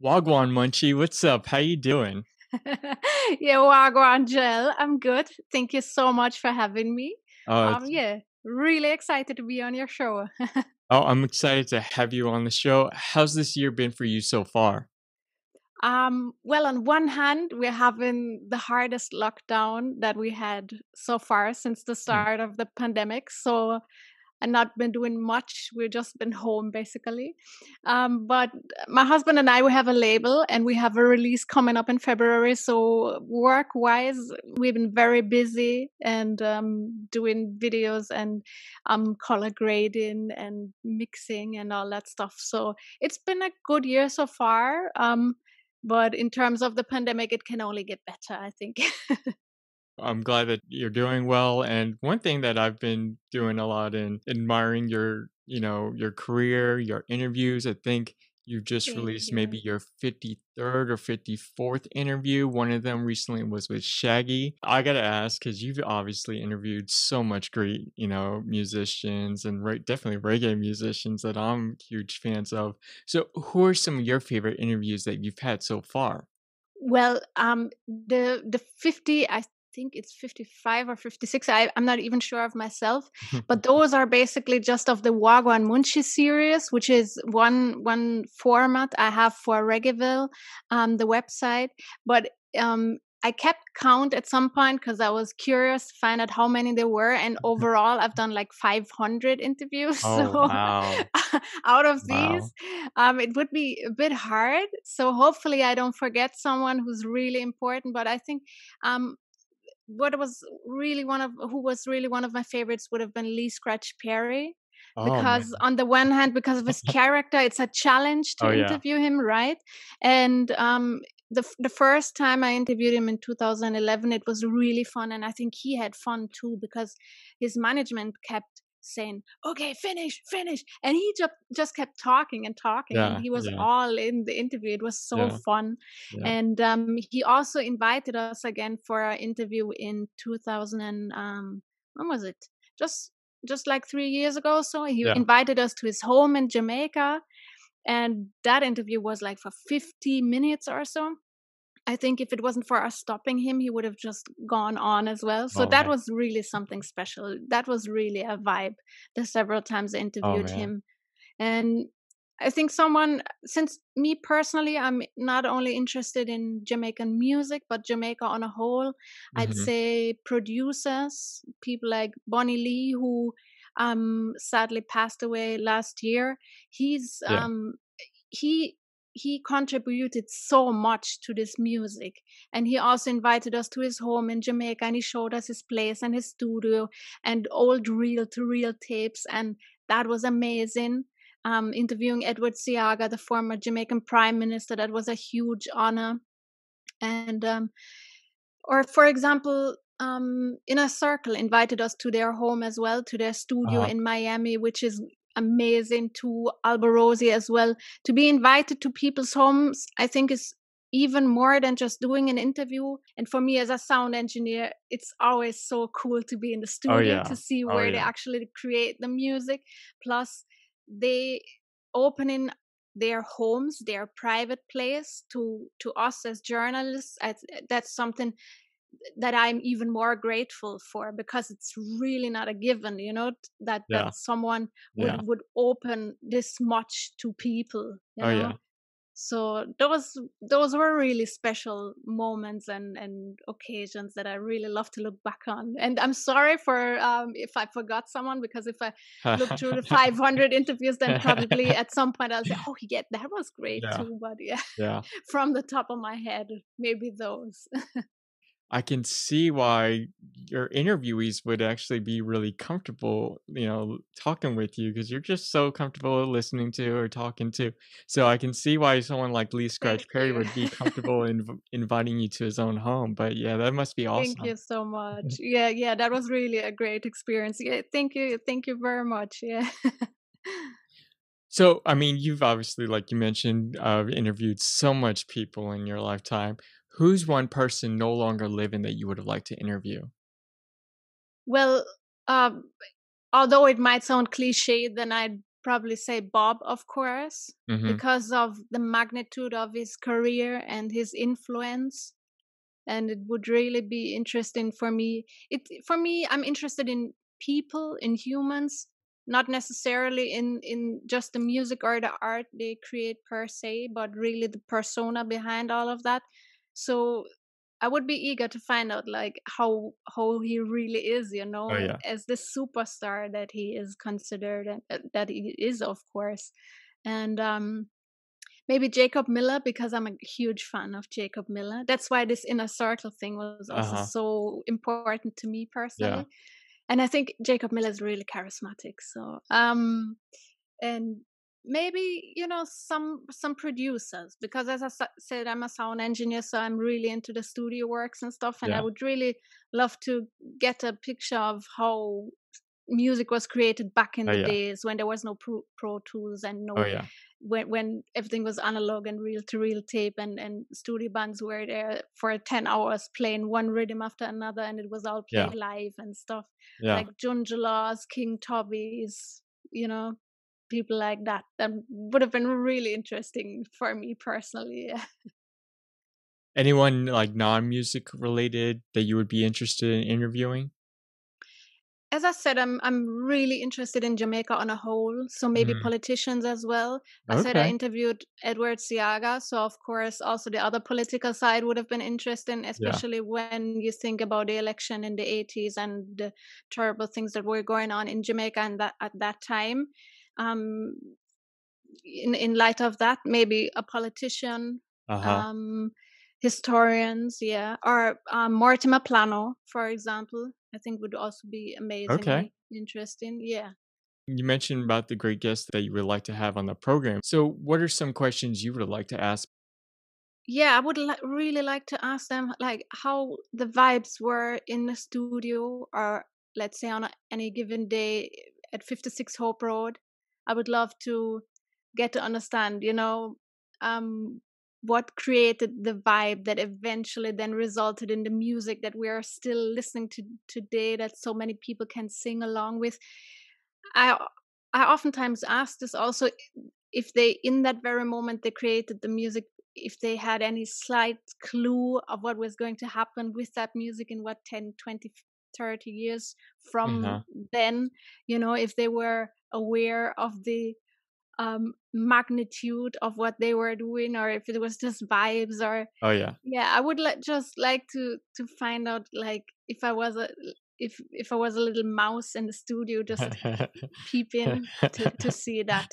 Wagwan Munchy, what's up? How you doing? Yeah, Wagwan Gel. I'm good. Thank you so much for having me. It's Yeah, really excited to be on your show. I'm excited to have you on the show. How's this year been for you so far? Well, on one hand, we're having the hardest lockdown that we had so far since the Hmm. start of the pandemic. So and not been doing much. We've just been home basically. But my husband and I, we have a label and we have a release coming up in February. So work wise, we've been very busy and doing videos and color grading and mixing and all that stuff. So it's been a good year so far. But in terms of the pandemic, it can only get better, I think. I'm glad that you're doing well. And one thing that I've been doing a lot in admiring your career, your interviews. I think you've just Thank released maybe you. your 53rd or 54th interview. One of them recently was with Shaggy. I gotta ask, because you've obviously interviewed so much great, musicians and definitely reggae musicians that I'm huge fans of. So who are some of your favorite interviews that you've had so far? Well, the 50, I think it's 55 or 56. I'm not even sure of myself, but those are basically just of the Wagwan Munchy series, which is one format I have for Reggaeville, the website. But I kept count at some point because I was curious to find out how many there were, and overall, I've done like 500 interviews. Oh, So wow. out of Wow. these, it would be a bit hard. So hopefully, I don't forget someone who's really important. But I think um, what was really one of who was really one of my favorites would have been Lee Scratch Perry, Oh, because man. on the one hand, because of his character, it's a challenge to Oh, yeah. interview him, right? And the first time I interviewed him in 2011, it was really fun, and I think he had fun too because his management kept saying, "Okay, finish, finish," and he just kept talking and talking, and Yeah, he was yeah, all in the interview. It was so yeah, fun, yeah, and he also invited us again for our interview in 2000 and when was it? Just just like 3 years ago. So he yeah. invited us to his home in Jamaica, and that interview was like for 50 minutes or so. I think if it wasn't for us stopping him, he would have just gone on as well. So Oh, that man. was really something special. That was really a vibe. The several times I Oh, interviewed man. him, and I think someone, since me personally, I'm not only interested in Jamaican music, but Jamaica on a whole. I'd Mhm. say producers, people like Bonnie Lee, who sadly passed away last year. He's Yeah. he he contributed so much to this music, and he also invited us to his home in Jamaica, and he showed us his place and his studio and old reel to reel tapes, and that was amazing. Interviewing Edward Seaga, the former Jamaican Prime Minister, that was a huge honor. And or for example, Inner Circle invited us to their home as well, to their studio Uh-huh. in Miami, which is amazing. To Alborosi as well. To be invited to people's homes, I think is even more than just doing an interview. And for me as a sound engineer, it's always so cool to be in the Oh, studio yeah. to see Oh, where they yeah. actually create the music. Plus, they opening their homes, their private place to us as journalists. That's something that I'm even more grateful for, because it's really not a given, that Yeah, someone would yeah. would open this much to people, Oh, yeah. So those were really special moments and occasions that I really love to look back on. And I'm sorry for if I forgot someone, because if I look through the 500 interviews, then probably at some point I'll say, "Oh, yeah, that was great Yeah, too." But yeah, yeah. from the top of my head, maybe those. I can see why your interviewees would actually be really comfortable, talking with you because you're just so comfortable listening to or talking to. So I can see why someone like Lee Thank Scratch Perry you. would be comfortable inviting you to his own home. But yeah, that must be Thank awesome. you so much. Yeah, yeah, that was really a great experience. Yeah, thank you. Thank you very much. Yeah. So, I mean, you've obviously, like you mentioned, interviewed so much people in your lifetime. Who's one person no longer living that you would have liked to interview? Well, um, although it might sound cliche, then I'd probably say Bob, of course, Mhm. because of the magnitude of his career and his influence. And it would really be interesting for me. I'm interested in people, in humans, not necessarily in just the music or the art they create per se, but really the persona behind all of that. So I would be eager to find out like how he really is, Oh, yeah. as the superstar that he is considered, and that he is, of course. And maybe Jacob Miller, because I'm a huge fan of Jacob Miller. That's why this inner circle thing was also Uh-huh. so important to me Yeah. personally. And I think Jacob Miller is really charismatic. So and maybe some producers, because as said, I'm a sound engineer, so I'm really into the studio works and stuff, and I Yeah. would really love to get a picture of how music was created back in Oh, the yeah. days when there was no pro tools and Oh, no, yeah. when everything was analog and reel to reel tape, and studio bands were there for 10 hours playing one rhythm after another, and it was all Yeah. played live and stuff, Yeah. like Junjulas, King Tubbies, you know people like that would have been really interesting for me personally. Yeah. Anyone, like, non-music related that you would be interested in interviewing? As I said, I'm really interested in Jamaica on a whole, so maybe Mhm. politicians as well. I said I Okay. interviewed Edward Siaga, so of course also the other political side would have been interesting, Yeah. especially when you think about the election in the 80s and the terrible things that were going on in Jamaica and that at that time. Um, in light of that, maybe a politician, Uh-huh. um, historians, yeah, or Mortimer Plano, for example, I think would also be Okay. amazingly interesting. Yeah. You mentioned about the great guests that you would like to have on the program. So, what are some questions you would like to ask? Yeah, I would really like to ask them like how the vibes were in the studio, or let's say on any given day at 56 Hope Road. I would love to get to understand, um, what created the vibe that eventually then resulted in the music that we are still listening to today, that so many people can sing along with. I I oftentimes ask this also, if they in that very moment they created the music, if they had any slight clue of what was going to happen with that music in what 10, 20, 30 years from Uh-huh. then, if they were aware of the magnitude of what they were doing, or if it was just vibes, or Oh, yeah. yeah, I would just like to find out, like, if I was a little mouse in the studio, just peep in to see that,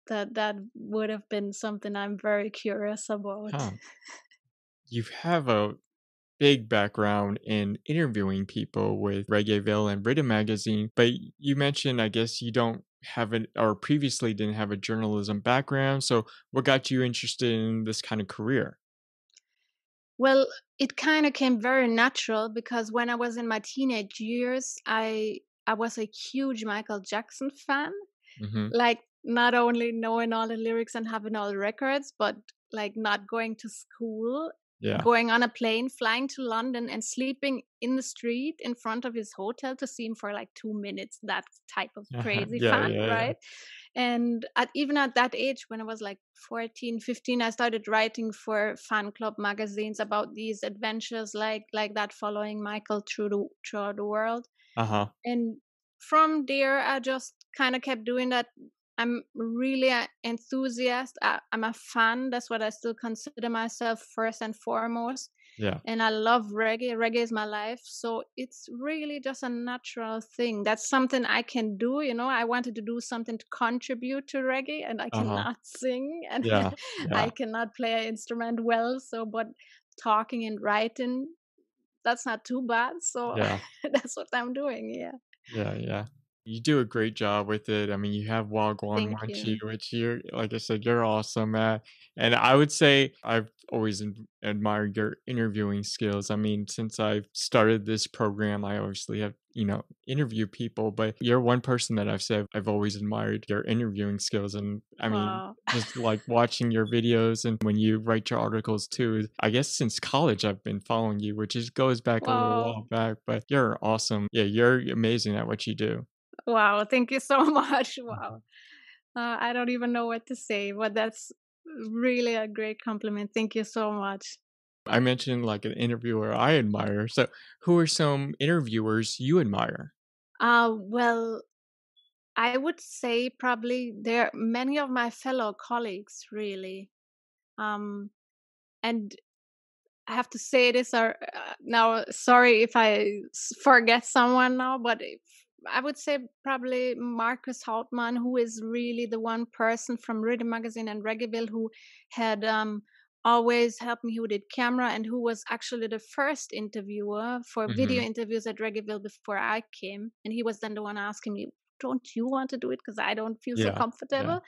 that would have been something I'm very curious about. Huh. You have a big background in interviewing people with Reggaeville and Riddim Magazine, but you mentioned, I guess, you don't have an or previously didn't have a journalism background. So, what got you interested in this kind of career? Well, it kind of came very natural because when I was in my teenage years, I was a huge Michael Jackson fan. Hmm. Like, not only knowing all the lyrics and having all the records, but like not going to school, Yeah. going on a plane, flying to London and sleeping in the street in front of his hotel to see him for like 2 minutes. That type of crazy Yeah. fan, Yeah. Yeah. right? And even at that age, when I was like 14, 15, I started writing for fan club magazines about these adventures, like that, following Michael throughout the world. Uh huh. And from there, I just kind of kept doing that. I'm really an enthusiast. I'm a fan. That's what I still consider myself first and foremost. Yeah. And I love reggae. Reggae is my life. So it's really just a natural thing. That's something I can do. I wanted to do something to contribute to reggae, and I Uh huh. cannot sing and Yeah. I Yeah. cannot play an instrument well. So, but talking and writing, that's not too bad. So Yeah. that's what I'm doing. Yeah. Yeah, yeah. You do a great job with it. I mean, you have Wagwan Thank Munchy, you. which you're, like I said, you're awesome at. And I would say I've always admired your interviewing skills. I mean, since I've started this program, I obviously have, interviewed people, but you're one person that I've said I've always admired your interviewing skills. And I mean, Wow. just like watching your videos and when you write your articles too, I guess since college I've been following you, which just goes back a little Wow. while back, but you're awesome. Yeah, you're amazing at what you do. Wow, thank you so much. Wow. Mhm. I don't even know what to say, but that's really a great compliment. Thank you so much. I mentioned like an interviewer I admire. So, who are some interviewers you admire? Well, I would say probably there are many of my fellow colleagues, really. Um, and I have to say this or now, sorry if forget someone now, but if, I would say probably Marcus Hauptmann, who is really the one person from Riddim Magazine and Reggaeville who had always helped me, who did camera and who was actually the first interviewer for video Hmm. interviews at Reggaeville before I came. And he was then the one asking me, don't you want to do it? Because I don't feel so Yeah, yeah, comfortable.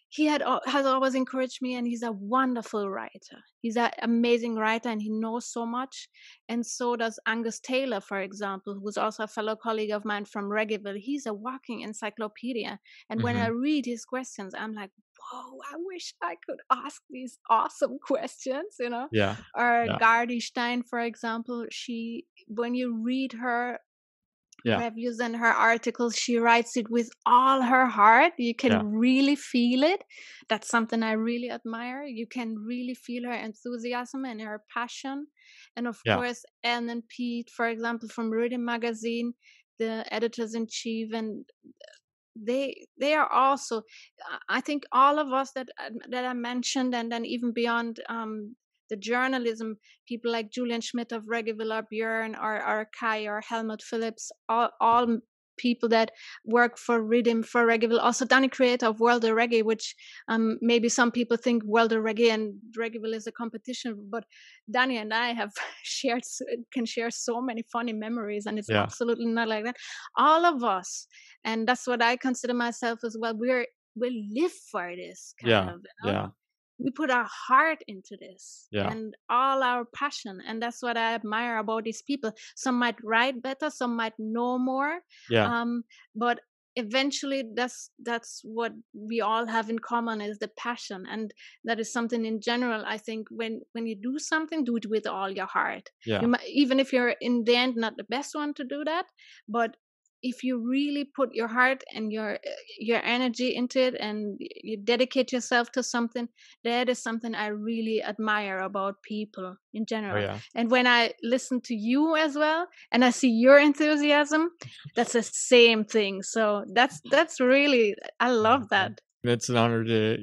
He has always encouraged me, and he's a wonderful writer. He's an amazing writer, and he knows so much. And so does Angus Taylor, for example, who's also a fellow colleague of mine from Reggaeville. He's a walking encyclopedia. And when I hmm, read his questions, I'm like, whoa, I wish I could ask these awesome questions, you know? yeah, Or yeah, Gardy Stein, for example, when you read her yeah, reviews and her articles, she writes it with all her heart. You can yeah, really feel it. That's something I really admire. You can really feel her enthusiasm and her passion. And of yeah, course, Anne and Pete, for example, from Riddim Magazine, the editors in chief, and they are also, I think all of us that I mentioned, and then even beyond the journalism, people like Julian Schmidt of Reggaeville, or Björn, or Kai, or Helmut Phillips, all people that work for Riddim, for Reggaeville, also Danny Creator of World of Reggae, which maybe some people think World of Reggae and Reggaeville is a competition, but Danny and I have can share so many funny memories, and it's yeah, absolutely not like that. All of us, and that's what I consider myself as well. We live for this kind yeah, of, you know. yeah, We put our heart into this yeah, and all our passion, and that's what I admire about these people. Some might write better, some might know more, yeah, um, but eventually that's what we all have in common, is the passion. And that is something in general, I think, when you do something, do it with all your heart. yeah, Even if you're in the end not the best one to do that, but if you really put your heart and your energy into it, and you dedicate yourself to something, that is something I really admire about people in oh general. yeah, And when I listen to you as well, and I see your enthusiasm, that's the same thing. So that's really, I oh, love man. that. It's an honor to,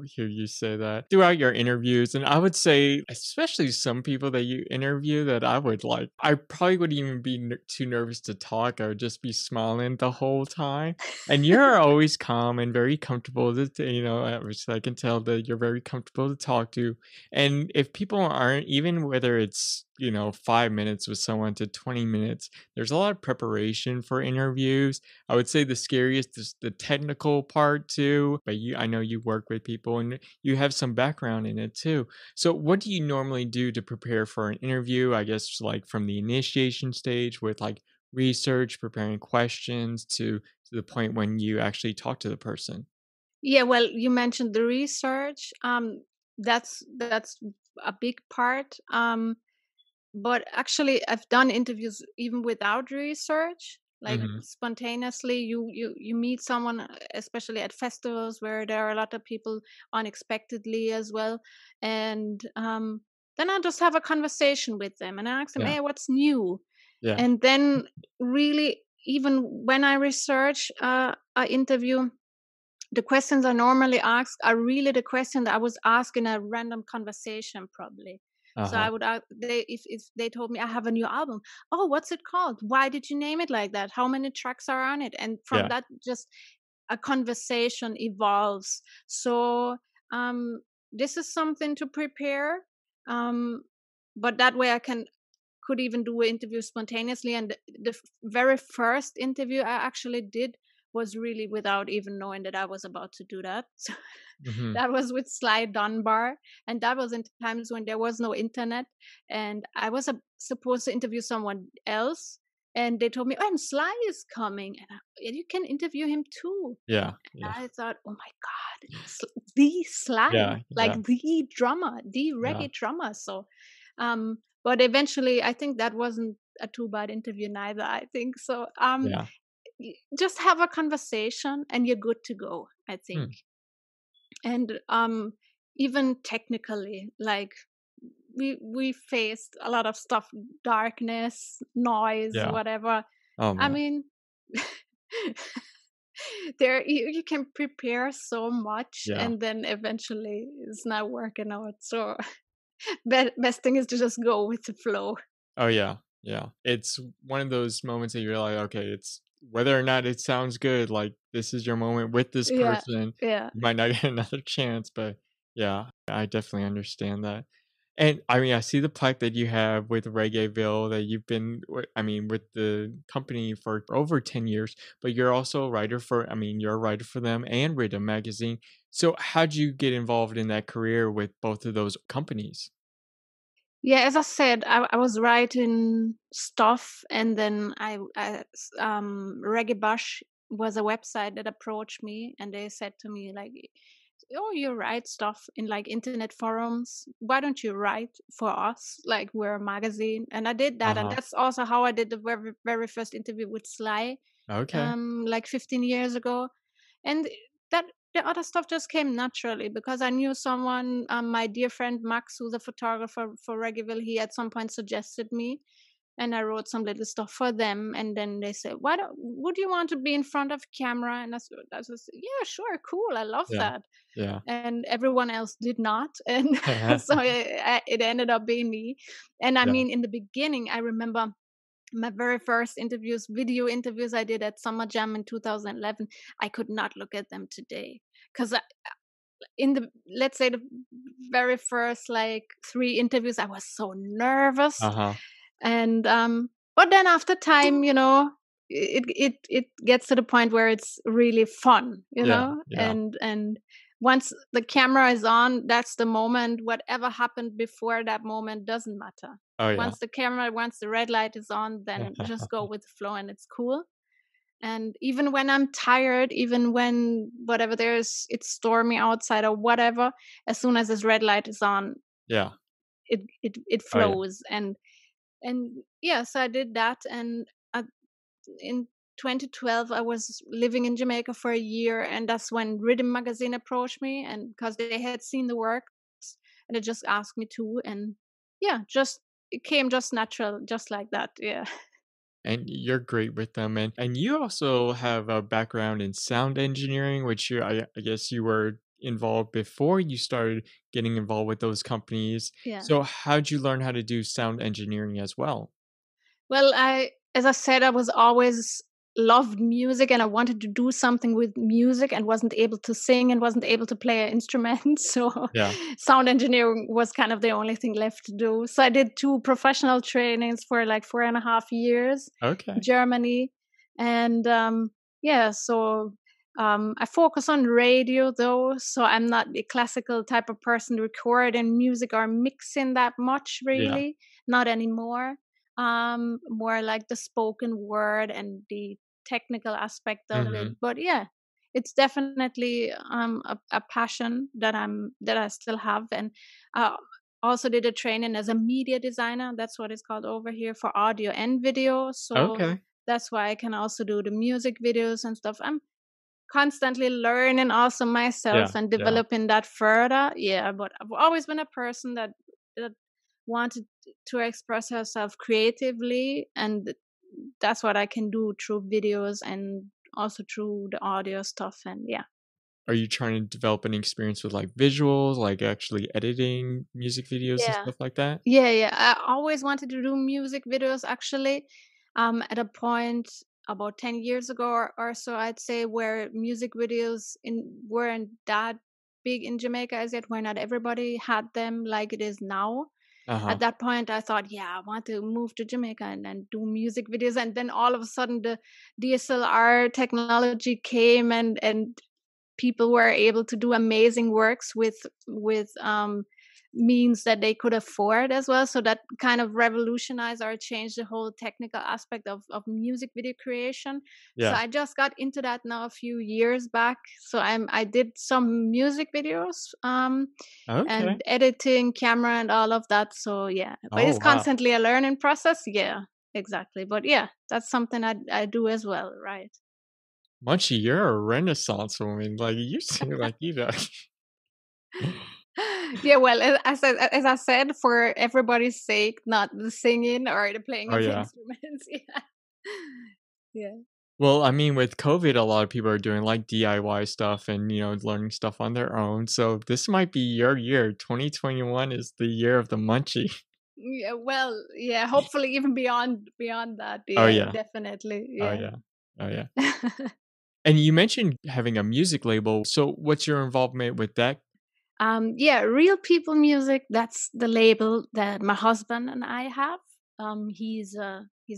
hear you say that throughout your interviews. And I would say, especially some people that you interview that I would like, I probably wouldn't even be too nervous to talk. I would just be smiling the whole time. And you're always calm and very comfortable which I can tell that you're very comfortable to talk to. And if people aren't, even whether it's, 5 minutes with someone to 20 minutes, there's a lot of preparation for interviews. I would say the scariest is the technical part too, but I know you work with people and you have some background in it too. So what do you normally do to prepare for an interview? I guess like from the initiation stage with like research, preparing questions to the point when you actually talk to the person. Yeah, well, you mentioned the research. That's a big part. But actually, I've done interviews even without research, like Mhm. spontaneously. You meet someone, especially at festivals where there are a lot of people unexpectedly as well, and then I just have a conversation with them, and I ask them, Yeah. "Hey, what's new?" Yeah. And then really, even when I research a interview, the questions I normally ask are really the question that I was asked in a random conversation, probably. So Uh-huh. I would ask, if they told me I have a new album, oh, what's it called? Why did you name it like that? How many tracks are on it? And from Yeah. that, just a conversation evolves. So um, this is something to prepare, um, but that way I could even do an interview spontaneously. And the very first interview I actually did was really without even knowing that I was about to do that. So Mhm. that was with Sly Dunbar, and that was in times when there was no internet, and I was supposed to interview someone else, and they told me, "Oh, and Sly is coming, and you can interview him too." Yeah. Yeah. I thought, "Oh my god, the Sly, Yeah. like Yeah. the drummer, the Yeah. reggae drummer." So, but eventually, I think that wasn't a too bad interview neither. I think so. Yeah. just have a conversation and you're good to go, I think. Hmm, And even technically, like we faced a lot of stuff, darkness, noise, yeah. whatever. Oh, I man. mean, there you can prepare so much Yeah. and then eventually it's not working out. So best thing is to just go with the flow. Oh, yeah, yeah. It's one of those moments that you're like, "Okay, it's whether or not it sounds good, like, this is your moment with this Yeah, person. yeah. You might not get another chance," but yeah, I definitely understand that. And, I mean, I see the plaque that you have with Reggaeville that you've been wi I mean, with the company for over 10 years, but you're also a writer for I mean, you're a writer for them and Riddim Magazine. So how'd you get involved in that career with both of those companies? Yeah, as I said, I was writing stuff, and then Reggae Bush was a website that approached me, and they said to me like, "Oh, you write stuff in like internet forums. Why don't you write for us? Like we're a magazine." And I did that, and Uh-huh. that's also how I did the very first interview with Sly, Okay. like 15 years ago. And that the other stuff just came naturally because I knew someone, my dear friend Max, who's a photographer for Reggaeville. He at some point suggested me, and I wrote some little stuff for them. And then they said, "Why don't? Would you want to be in front of camera?" And I was, "Yeah, sure, cool, I love Yeah. that." Yeah. And everyone else did not, and so it ended up being me. And I Yeah. mean, in the beginning, I remember my very first interviews, video interviews I did at Summer Jam in 2011. I could not look at them today because in the let's say the very first like 3 interviews, I was so nervous. Uh-huh. And but then after time, it gets to the point where it's really fun, Yeah, yeah. and once the camera is on, that's the moment. Whatever happened before that moment doesn't matter. Oh, yeah. Once the red light is on, then just go with the flow and it's cool. And even when I'm tired, even when whatever it's stormy outside or whatever, as soon as this red light is on, Yeah. it Oh, yeah. flows. And yes, I did that. And in 2012, I was living in Jamaica for a year, and that's when Riddim Magazine approached me, and because they had seen the works, and they just asked me to, and yeah, just it came just natural, just like that. Yeah, And you're great with them, and you also have a background in sound engineering, which I guess you were involved before you started getting involved with those companies. yeah. So how'd you learn how to do sound engineering as well? Well, as I said, I was always loved music and I wanted to do something with music and wasn't able to sing and wasn't able to play an instrument. So Yeah. sound engineering was kind of the only thing left to do. So I did 2 professional trainings for like 4.5 years in Okay. Germany. And yeah, so I focus on radio though. So I'm not the classical type of person recording music or mixing that much, Yeah. really. Not anymore. More like the spoken word and the technical aspect of it. Mhm. But yeah, it's definitely a passion that I still have. And uh, also did a training as a media designer. That's what it's called over here, for audio and video. So Okay. that's why I can also do the music videos and stuff. I'm constantly learning also myself Yeah, and yeah. developing that further. Yeah, but I've always been a person that wanted to express herself creatively, and that's what I can do through videos and also through the audio stuff. And yeah. Are you trying to develop any experience with, like, visuals, like, actually editing music videos and Yeah. stuff like that? Yeah, yeah. I always wanted to do music videos actually. At a point about 10 years ago or so, I'd say, where music videos weren't that big in Jamaica as yet, where not everybody had them like it is now. At Uh-huh. that point, I thought, yeah, I want to move to Jamaica and do music videos. And then all of a sudden, the DSLR technology came, and people were able to do amazing works with means that they could afford as well. So that kind of revolutionized or changed the whole technical aspect of music video creation. So Yeah. I just got into that now a few years back. So I did some music videos, Okay. and editing, camera, and all of that. So yeah, but Oh, it's wow. constantly a learning process. Yeah, exactly. But yeah, that's something I do as well, right? Munchy, you're a renaissance woman. Like you seem like you know. Yeah, well, as I said, for everybody's sake, not the singing or the playing Oh of yeah. instruments. Yeah. Yeah. Well, I mean, with COVID, a lot of people are doing like DIY stuff and learning stuff on their own. So this might be your year. 2021 is the year of the Munchie. Yeah, well, yeah, hopefully even beyond that. Oh Yeah, yeah. definitely. Oh Yeah. yeah. Oh yeah. And you mentioned having a music label. So what's your involvement with that? Yeah, Real People Music, that's the label that my husband and I have. He's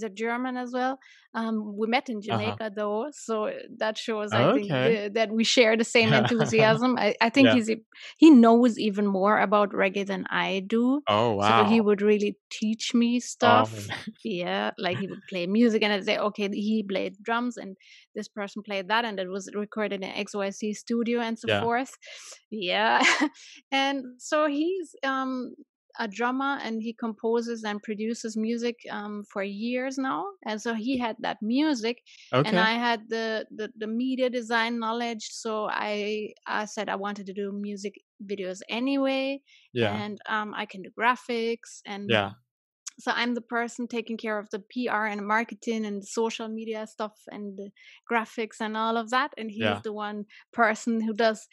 a German as well. We met in Uh-huh. Jamaica though, so that shows I think Okay. that we share the same Yeah. enthusiasm. I think Yeah. he knows even more about reggae than I do, Oh, so he wow. would really teach me Oh, stuff. Yeah, like he would play music and I'd say, okay, he played drums and this person played that, and it was recorded in XYZ studio and so yeah. forth. Yeah. And so he's a drummer and he composes and produces music for years now. And so he had that music, and Okay. I had the media design knowledge. So I said I wanted to do music videos anyway, Yeah. and I can do graphics, and Yeah. so I'm the person taking care of the PR and marketing and social media stuff and the graphics and all of that, and he's Yeah. the one person who does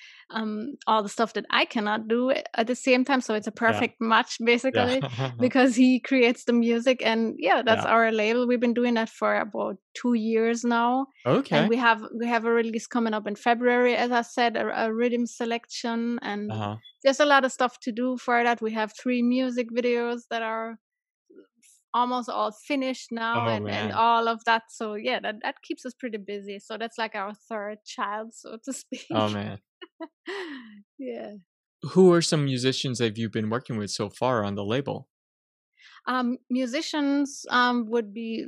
all the stuff that I cannot do at the same time. So it's a Yeah. perfect match Yeah. basically, because he creates the music, and yeah, that's Yeah. our label. We've been doing that for about 2 years now, and Okay. we have a release coming up in February, as I said, a rhythm selection, and Uh-huh. there's a lot of stuff to do for that. We have 3 music videos that are almost all finished now, Oh, and man. all of that. So yeah, that keeps us pretty busy. So that's like our third child, so to Oh, speak. man. Yeah. Who are some musicians that you've been working with so far on the label? Musicians would be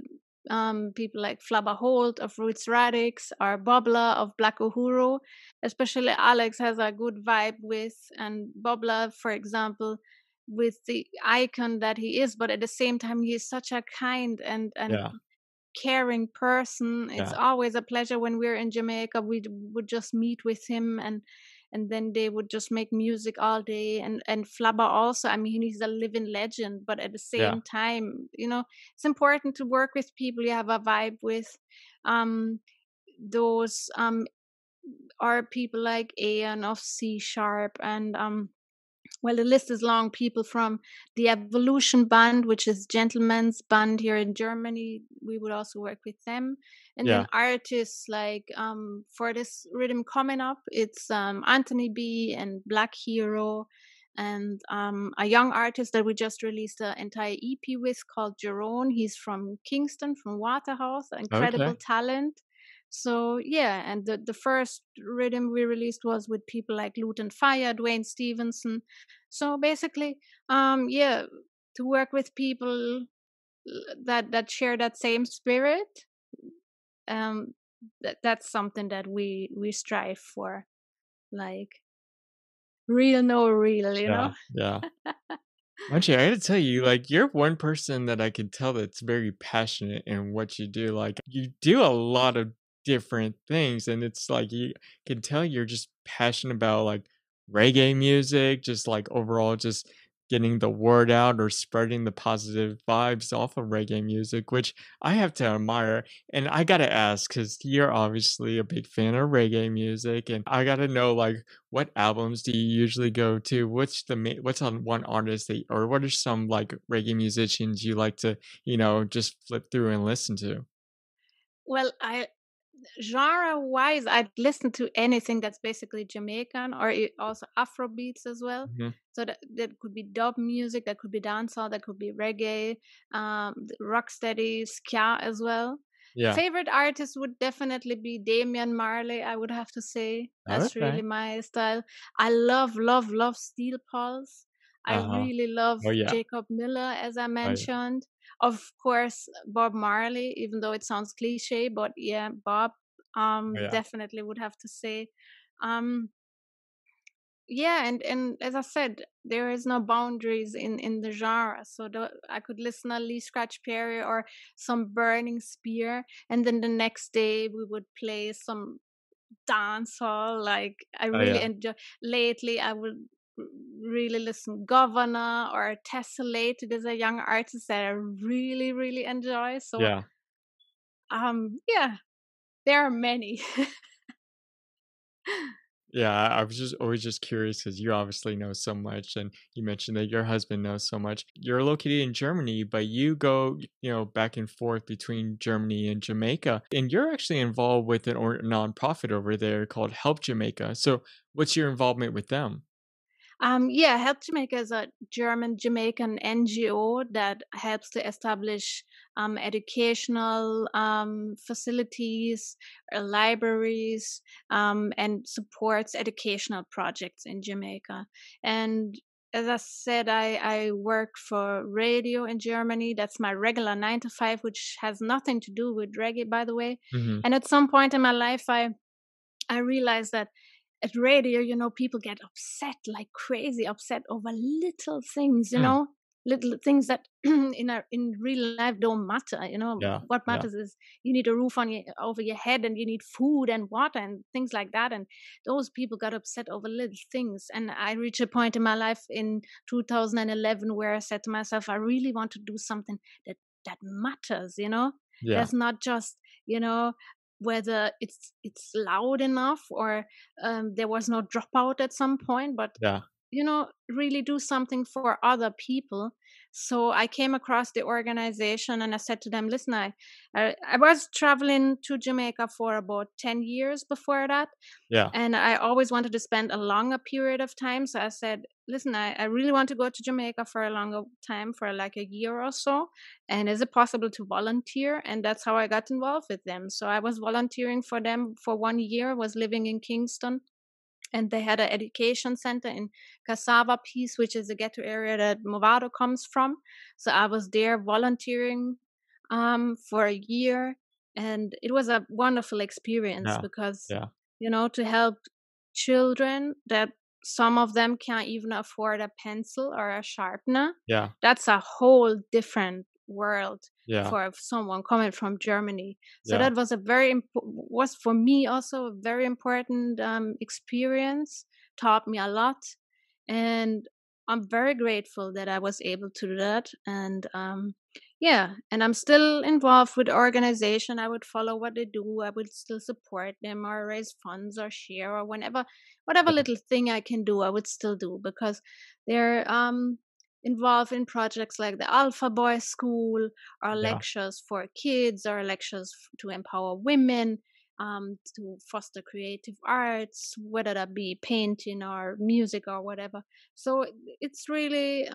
people like Flabba Holt of Roots Radix or Bobla of Black Uhuru. Especially Alex has a good vibe with, and Bobla, for example, with the icon that he is, but at the same time, he is such a kind and Yeah. caring person. It's Yeah. always a pleasure when we're in Jamaica. We would just meet with him, and then they would just make music all day. And Flabba also, I mean, he's a living legend, but at the Yeah. same time, it's important to work with people you have a vibe with. Um, those are people like Aeon of C Sharp, and well, the list is long. People from the Evolution Band, which is gentlemen's band here in Germany, we would also work with them. And then Yeah. artists like for this rhythm coming up, it's Anthony B and Black Hero, and a young artist that we just released an entire EP with called Jerome. He's from Kingston, from Waterhouse, incredible Okay. talent. So yeah, and the first rhythm we released was with people like Luton Fire, Dwayne Stevenson. So basically, yeah, to work with people that share that same spirit, um, that's something that we strive for, like real, no real, you Yeah. know. Yeah. Actually, I gotta tell you, like, you're one person that I can tell that's very passionate in what you do. Like, you do a lot of different things, and it's like you can tell you're just passionate about like reggae music, just like overall, just getting the word out or spreading the positive vibes off of reggae music, which I have to admire. And I gotta ask, because you're obviously a big fan of reggae music, and I gotta know, like, what albums do you usually go to? What's on one artist that or what are some, like, reggae musicians you like to, just flip through and listen to? Well, I genre wise, I'd listen to anything that's basically Jamaican or also Afro beats as well. Mhm. So that could be dub music, that could be dancehall, that could be reggae, rocksteady, ska as well. Yeah. Favorite artist would definitely be Damian Marley, I would have to say. That's really Okay. my style. I love, love, love Steel Pulse. I Uh-huh. really love Oh, yeah. Jacob Miller, as I Oh, yeah. mentioned. Of course, Bob Marley, even though it sounds cliche, but yeah, Bob Oh, yeah. definitely would have to say. Um yeah, and as I said, there is no boundaries in the genre. So I could listen to Lee Scratch Perry or some Burning Spear, and then the next day we would play some dancehall. Like I Oh, really yeah. enjoy. Lately, I would r- really listen Governor or Tessellated as a young artist that I really enjoy. So Yeah. yeah, there are many. Yeah, I was just always just curious because you obviously know so much, and you mentioned that your husband knows so much. You're located in Germany, but you go, back and forth between Germany and Jamaica, and you're actually involved with an or nonprofit over there called Help Jamaica. So, what's your involvement with them? Yeah, Help Jamaica is a German Jamaican NGO that helps to establish educational facilities, libraries, and supports educational projects in Jamaica. And as I said, I work for radio in Germany. That's my regular 9 to 5, which has nothing to do with reggae, by the way. Hmm. And at some point in my life, I realized that at radio, people get upset like crazy, upset over little things, Mm. little things that in real life don't matter. Yeah, What yeah, matters is you need a roof on your over your head, and you need food and water and things like that. And those people got upset over little things. And I reached a point in my life in 2011 where I said to myself, I really want to do something that matters. yeah, That's not just you know whether it's loud enough, or there was no dropout at some point, but yeah, really do something for other people. So I came across the organization and I said to them, listen, I was traveling to Jamaica for about 10 years before that, yeah, and I always wanted to spend a longer period of time. So I said, listen, I really want to go to Jamaica for a longer time, for like a year or so. And is it possible to volunteer? And that's how I got involved with them. So I was volunteering for them for 1 year, was living in Kingston, and they had an education center in Cassava Peace, which is a ghetto area that Movado comes from. So I was there volunteering for a year, and it was a wonderful experience yeah, because yeah, to help children that some of them can't even afford a pencil or a sharpener. yeah, That's a whole different world yeah, for someone coming from Germany. So yeah, that was was for me also a very important experience. Taught me a lot, and I'm very grateful that I was able to do that. And yeah, and I'm still involved with the organization. I would follow what they do. I would still support them or raise funds or share or whatever yeah, little thing I can do, I would still do because they're involved in projects like the Alpha Boy School, or yeah, lectures for kids, or lectures to empower women, to foster creative arts, whether that be painting or music or whatever. So it's really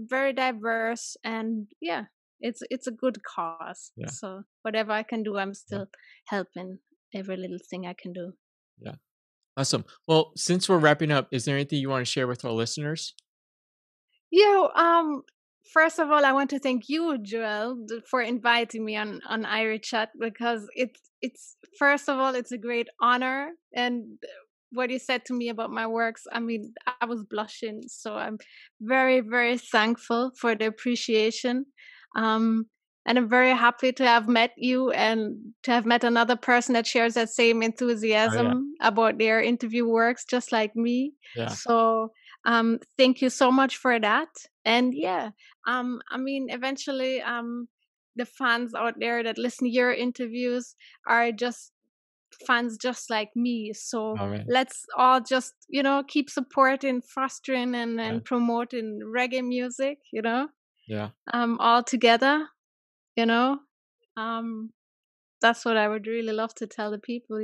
very diverse, and yeah, it's a good cause. yeah, So whatever I can do, I'm yeah, still helping every little thing I can do. yeah. Awesome. Well, since we're wrapping up, is there anything you want to share with our listeners? Yeah, first of all, I want to thank you, Joel, for inviting me on Irie Chat, because it's first of all, it's a great honor. And what you said to me about my works, I mean, I was blushing. So I'm very thankful for the appreciation. Um, and I'm very happy to have met you and to have met another person that shares that same Oh, yeah, enthusiasm about their interview works, just like me. yeah, So thank you so much for that. And yeah, I mean, eventually, the fans out there that listen to your interviews are just fans just like me. So oh, man, let's all just, keep supporting, fostering, yeah, and promoting reggae music, yeah, all together, you know. Um, that's what I would really love to tell the people.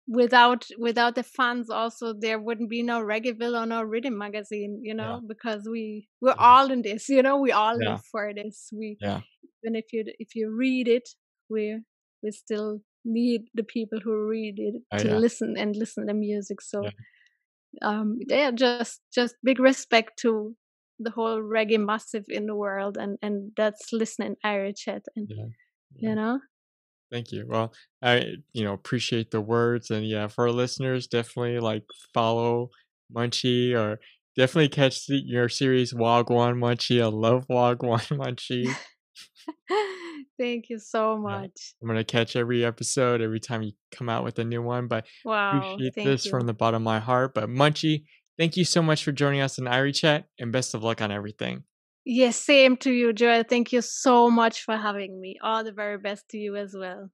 Without the fans, also there wouldn't be no Reggaeville or no Riddim Magazine, yeah, because we're yeah, all in this, we all live yeah, for this. We yeah, Even if you read it, we still need the people who read it oh, to yeah, listen and listen to music. yeah, So yeah, just big respect to the whole reggae massive in the world, and that's listening Irie Chat, and yeah, you yeah. know Thank you. Well, I, appreciate the words, and yeah, for our listeners, definitely like follow, Munchy, or definitely catch your series Wagwan Munchy. I love Wagwan Munchy. Thank you so Yeah. much. I'm gonna catch every episode every time you come out with a new one, but Wow, appreciate thank this you. from the bottom of my heart. But Munchy, thank you so much for joining us in Irie Chat, and best of luck on everything. Yes, same to you, Joel. Thank you so much for having me. All the very best to you as well.